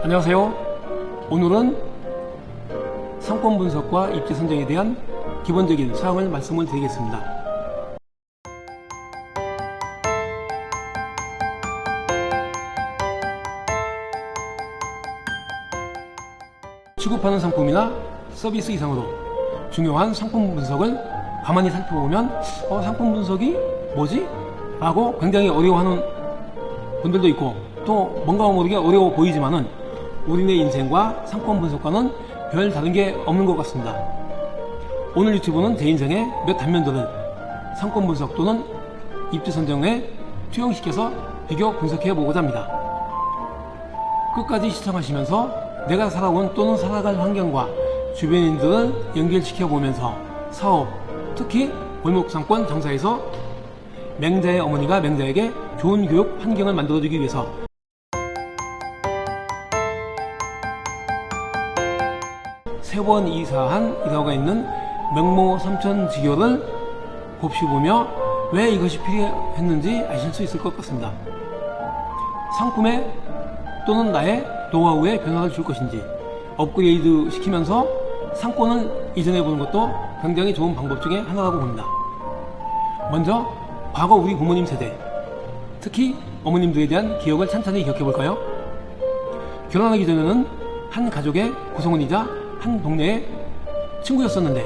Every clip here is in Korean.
안녕하세요. 오늘은 상권 분석과 입지 선정에 대한 기본적인 사항을 말씀을 드리겠습니다. 취급하는 상품이나 서비스 이상으로 중요한 상품 분석을 가만히 살펴보면 상품 분석이 뭐지? 라고 굉장히 어려워하는 분들도 있고, 또 뭔가 모르게 어려워 보이지만은 우리네 인생과 상권 분석과는 별 다른 게 없는 것 같습니다. 오늘 유튜브는 제 인생의 몇 단면들을 상권 분석 또는 입지 선정에 투영시켜서 비교 분석해 보고자 합니다. 끝까지 시청하시면서 내가 살아온 또는 살아갈 환경과 주변인들을 연결시켜 보면서 사업, 특히 골목 상권 장사에서 맹자의 어머니가 맹자에게 좋은 교육 환경을 만들어주기 위해서 세 번 이사한 일화가 있는 명모 삼천지교를 곱씹으며 왜 이것이 필요했는지 아실 수 있을 것 같습니다. 상품에 또는 나의 노하우에 변화를 줄 것인지 업그레이드 시키면서 상권을 이전해 보는 것도 굉장히 좋은 방법 중에 하나라고 봅니다. 먼저 과거 우리 부모님 세대, 특히 어머님들에 대한 기억을 찬찬히 기억해 볼까요? 결혼하기 전에는 한 가족의 구성원이자 한 동네의 친구였었는데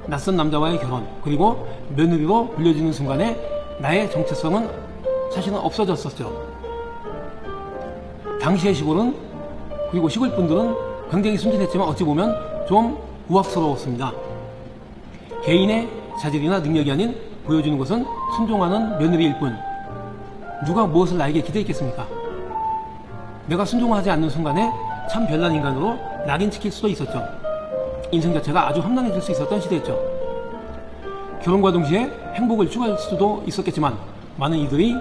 낯선 남자와의 결혼, 그리고 며느리로 불려지는 순간에 나의 정체성은 사실은 없어졌었죠. 당시의 시골은, 그리고 시골 분들은 굉장히 순진했지만 어찌 보면 좀 우악스러웠습니다. 개인의 자질이나 능력이 아닌 보여주는 것은 순종하는 며느리일 뿐, 누가 무엇을 나에게 기대했겠습니까? 내가 순종하지 않는 순간에 참 별난 인간으로 낙인 찍힐 수도 있었죠. 인생 자체가 아주 험난해질 수 있었던 시대였죠. 결혼과 동시에 행복을 추구할 수도 있었겠지만 많은 이들이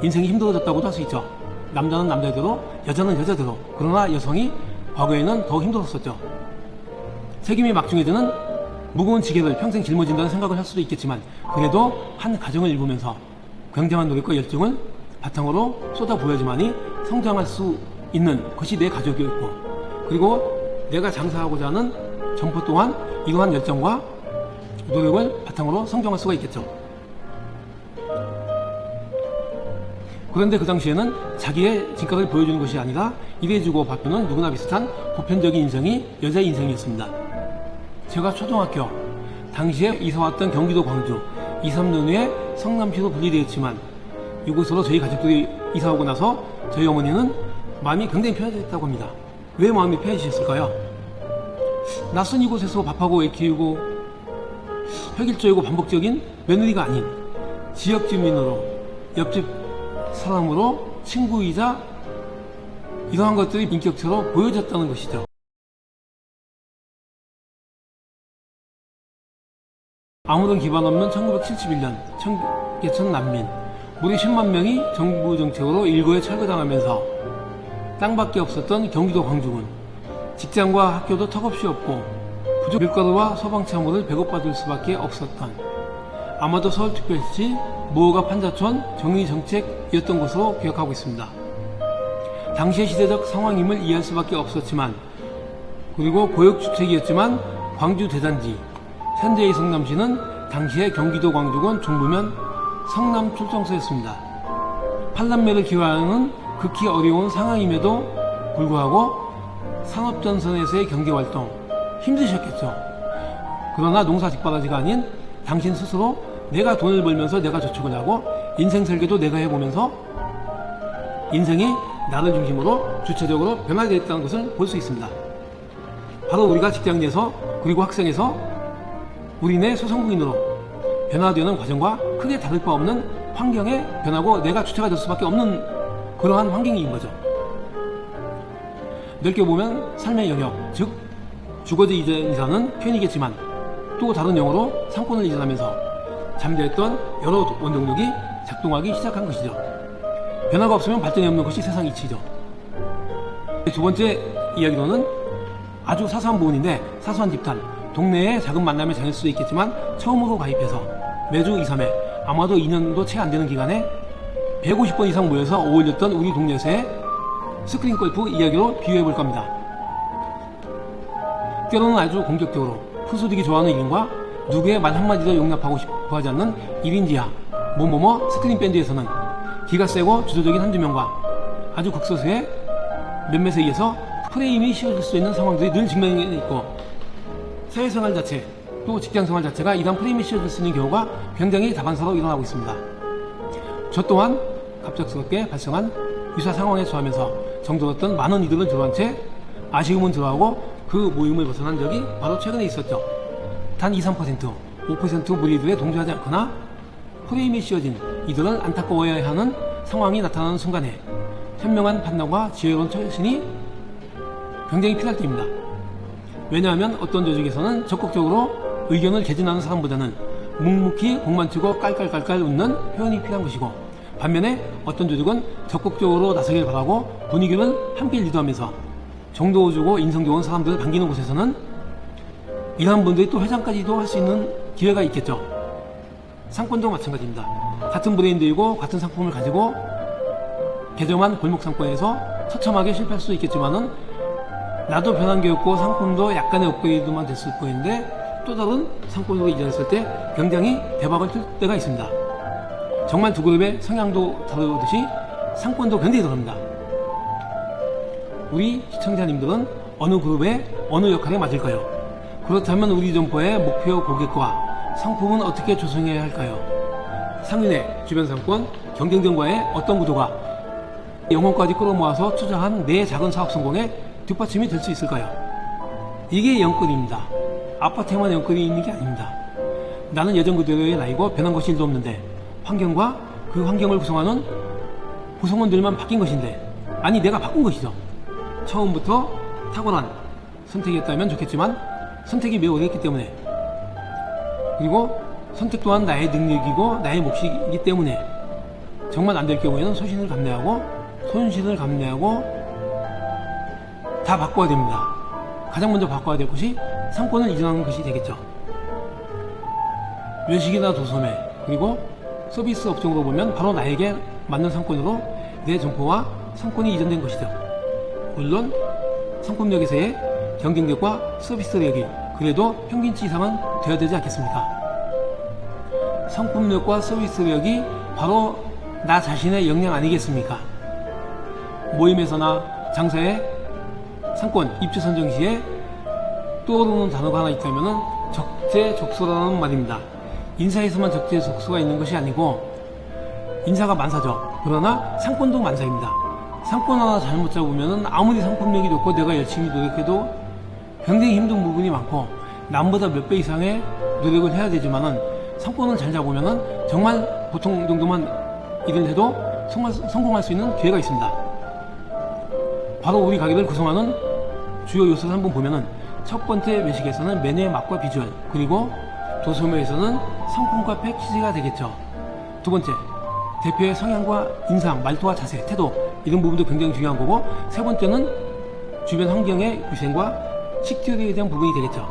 인생이 힘들어졌다고도 할 수 있죠. 남자는 남자대로, 여자는 여자대로. 그러나 여성이 과거에는 더 힘들었었죠. 책임이 막중해지는 무거운 지게를 평생 짊어진다는 생각을 할 수도 있겠지만, 그래도 한 가정을 이루면서 굉장한 노력과 열정을 바탕으로 쏟아 부어야지만이 성장할 수 있는 것이 내 가족이었고, 그리고 내가 장사하고자 하는 점포 또한 이러한 열정과 노력을 바탕으로 성장할 수가 있겠죠. 그런데 그 당시에는 자기의 진가를 보여주는 것이 아니라 일해주고 받는 누구나 비슷한 보편적인 인생이 여자의 인생이었습니다. 제가 초등학교 당시에 이사왔던 경기도 광주 2, 3년 후에 성남시로 분리되었지만, 이곳으로 저희 가족들이 이사오고 나서 저희 어머니는 마음이 굉장히 편해졌다고 합니다. 왜 마음이 편해지셨을까요? 낯선 이곳에서 밥하고 애 키우고 획일적이고 반복적인 며느리가 아닌 지역 주민으로, 옆집 사람으로, 친구이자 이러한 것들이 인격체로 보여졌다는 것이죠. 아무런 기반 없는 1971년 청계천 난민, 무려 10만 명이 정부 정책으로 일거에 철거당하면서 땅밖에 없었던 경기도 광주군, 직장과 학교도 턱없이 없고 부족 밀가루와 소방차물을 배고파줄 수밖에 없었던, 아마도 서울특별시 무허가 판자촌 정의정책이었던 것으로 기억하고 있습니다. 당시의 시대적 상황임을 이해할 수밖에 없었지만, 그리고 고역주택이었지만 광주 대단지, 현재의 성남시는 당시의 경기도 광주군 중부면 성남 출정소였습니다. 팔남매를 기여하는 극히 어려운 상황임에도 불구하고 산업전선에서의 경제활동 힘드셨겠죠. 그러나 농사 직바라지가 아닌 당신 스스로 내가 돈을 벌면서 내가 저축을 하고 인생 설계도 내가 해보면서 인생이 나를 중심으로 주체적으로 변화되어 있다는 것을 볼 수 있습니다. 바로 우리가 직장에서, 그리고 학생에서 우리네 소상공인으로 변화되는 과정과 크게 다를 바 없는 환경에 변하고 내가 주체가 될 수밖에 없는 그러한 환경인 거죠. 넓게 보면 삶의 영역, 즉 주거지 이전이라는 표현이겠지만, 또 다른 용어로 상권을 이전하면서 잠재했던 여러 원동력이 작동하기 시작한 것이죠. 변화가 없으면 발전이 없는 것이 세상 이치죠. 두 번째 이야기로는 아주 사소한 부분인데, 사소한 집단, 동네의 작은 만남에 다닐 수도 있겠지만 처음으로 가입해서 매주 2, 3회, 아마도 2년도 채 안 되는 기간에 150번 이상 모여서 어울렸던 우리 동네에서의 스크린 골프 이야기로 비유해 볼 겁니다. 때로는 아주 공격적으로 풀쏘리기 좋아하는 1인과 누구의 말 한마디도 용납하고 싶어 하지 않는 1인 지하 뭐뭐뭐 스크린 밴드에서는 기가 세고 주도적인 한두 명과 아주 극소수의 몇몇에 의해서 프레임이 씌워질 수 있는 상황들이 늘 직면해 있고, 사회생활 자체 또 직장생활 자체가 이런 프레임이 씌워질 수 있는 경우가 굉장히 다반사로 일어나고 있습니다. 저 또한 갑작스럽게 발생한 유사 상황에 처하면서 정들었던 많은 이들을 들어한 채 아쉬움은 들어하고 그 모임을 벗어난 적이 바로 최근에 있었죠. 단 2, 3%, 5% 무리들에 동조하지 않거나 프레임이 씌워진 이들을 안타까워해야 하는 상황이 나타나는 순간에 현명한 판단과 지혜로운 처신이 굉장히 필요할 때입니다. 왜냐하면 어떤 조직에서는 적극적으로 의견을 개진하는 사람보다는 묵묵히 공만 치고 깔깔깔깔 웃는 표현이 필요한 것이고, 반면에 어떤 조직은 적극적으로 나서길 바라고 분위기를 함께 리드하면서 정도 주고 인성 좋은 사람들을 반기는 곳에서는 이러한 분들이 또 회장까지도 할 수 있는 기회가 있겠죠. 상권도 마찬가지입니다. 같은 브랜드이고 같은 상품을 가지고 개점한 골목 상권에서 처참하게 실패할 수도 있겠지만은 나도 변한 게 없고 상품도 약간의 업그레이드만 됐을 거인데 또 다른 상권으로 이전했을 때 굉장히 대박을 칠 때가 있습니다. 정말 두 그룹의 성향도 다르듯이 상권도 굉장히 다릅니다. 우리 시청자님들은 어느 그룹의 어느 역할에 맞을까요? 그렇다면 우리 점포의 목표 고객과 상품은 어떻게 조성해야 할까요? 상인의 주변 상권, 경쟁전과의 어떤 구도가 영혼까지 끌어모아서 투자한 내 작은 사업 성공에 뒷받침이 될 수 있을까요? 이게 영끌입니다. 아파트에만 영끌이 있는 게 아닙니다. 나는 예전 그대로의 나이고 변한 것이 일도 없는데 환경과 그 환경을 구성하는 구성원들만 바뀐 것인데, 아니 내가 바꾼 것이죠. 처음부터 탁월한 선택이었다면 좋겠지만 선택이 매우 어렵기 때문에, 그리고 선택 또한 나의 능력이고 나의 몫이기 때문에 정말 안 될 경우에는 소신을 감내하고 손실을 감내하고 다 바꿔야 됩니다. 가장 먼저 바꿔야 될 것이 상권을 이전하는 것이 되겠죠. 외식이나 도소매 그리고 서비스 업종으로 보면 바로 나에게 맞는 상권으로 내 점포와 상권이 이전된 것이죠. 물론 상품력에서의 경쟁력과 서비스력이 그래도 평균치 이상은 되어야 되지 않겠습니까? 상품력과 서비스력이 바로 나 자신의 역량 아니겠습니까? 모임에서나 장사에 상권 입주 선정 시에 떠오르는 단어가 하나 있다면 적재적소라는 말입니다. 인사에서만 적재적소가 있는 것이 아니고 인사가 만사죠. 그러나 상권도 만사입니다. 상권 하나 잘못 잡으면 아무리 상품력이 좋고 내가 열심히 노력해도 굉장히 힘든 부분이 많고 남보다 몇 배 이상의 노력을 해야 되지만은 상권을 잘 잡으면은 정말 보통 정도만 일을 해도 성공할 수 있는 기회가 있습니다. 바로 우리 가게를 구성하는 주요 요소를 한번 보면은 첫 번째 외식에서는 메뉴의 맛과 비주얼, 그리고 도소매에서는 상품과 패키지가 되겠죠. 두 번째, 대표의 성향과 인상, 말투와 자세, 태도 이런 부분도 굉장히 중요한 거고, 세 번째는 주변 환경의 위생과 식재료에 대한 부분이 되겠죠.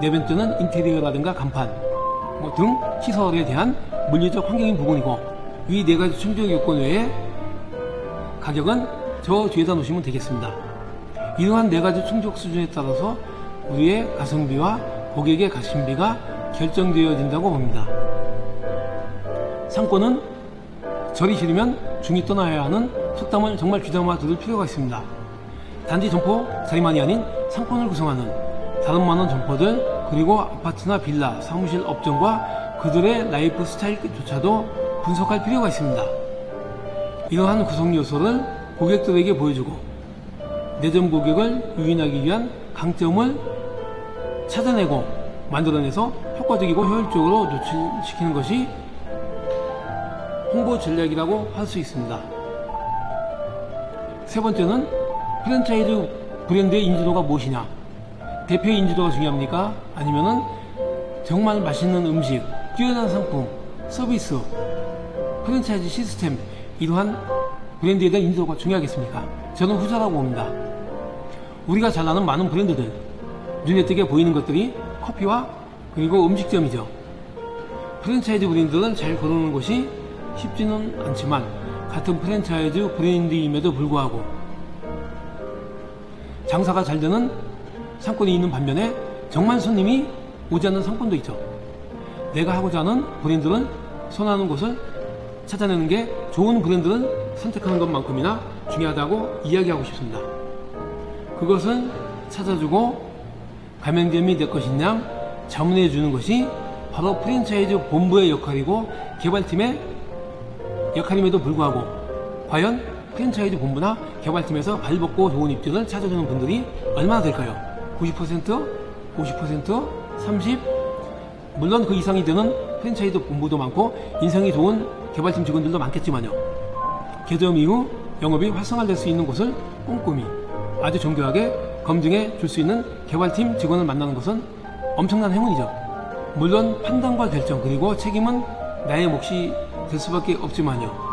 네 번째는 인테리어라든가 간판 등 시설에 대한 물리적 환경인 부분이고, 이 네 가지 충족 요건 외에 가격은 저 뒤에다 놓으시면 되겠습니다. 이러한 네 가지 충족 수준에 따라서 우리의 가성비와 고객의 가심비가 결정되어진다고 봅니다. 상권은 절이 싫으면 중이 떠나야 하는 속담을 정말 귀담아 들을 필요가 있습니다. 단지 점포 자리만이 아닌 상권을 구성하는 다른 많은 점포들, 그리고 아파트나 빌라, 사무실 업종과 그들의 라이프 스타일조차도 분석할 필요가 있습니다. 이러한 구성 요소를 고객들에게 보여주고 내점 고객을 유인하기 위한 강점을 찾아내고 만들어내서 효과적이고 효율적으로 노출시키는 것이 홍보 전략이라고 할 수 있습니다. 세 번째는 프랜차이즈 브랜드의 인지도가 무엇이냐. 대표의 인지도가 중요합니까? 아니면은 정말 맛있는 음식, 뛰어난 상품, 서비스, 프랜차이즈 시스템, 이러한 브랜드에 대한 인지도가 중요하겠습니까? 저는 후자라고 봅니다. 우리가 잘 아는 많은 브랜드들, 눈에 띄게 보이는 것들이 커피와 그리고 음식점이죠. 프랜차이즈 브랜드는 잘 거르는 것이 쉽지는 않지만 같은 프랜차이즈 브랜드임에도 불구하고 장사가 잘 되는 상권이 있는 반면에 정말 손님이 오지 않는 상권도 있죠. 내가 하고자 하는 브랜드를 선호하는 곳을 찾아내는 게 좋은 브랜드를 선택하는 것만큼이나 중요하다고 이야기하고 싶습니다. 그것을 찾아주고 가맹점이 내 것이냐 자문해 주는 것이 바로 프랜차이즈 본부의 역할이고 개발팀의 역할임에도 불구하고 과연 프랜차이즈 본부나 개발팀에서 발벗고 좋은 입지를 찾아주는 분들이 얼마나 될까요? 90%? 50%? 30%? 물론 그 이상이 되는 프랜차이즈 본부도 많고 인성이 좋은 개발팀 직원들도 많겠지만요. 개점 이후 영업이 활성화될 수 있는 곳을 꼼꼼히 아주 정교하게 검증해 줄 수 있는 개발팀 직원을 만나는 것은 엄청난 행운이죠. 물론 판단과 결정 그리고 책임은 나의 몫이 될 수밖에 없지만요.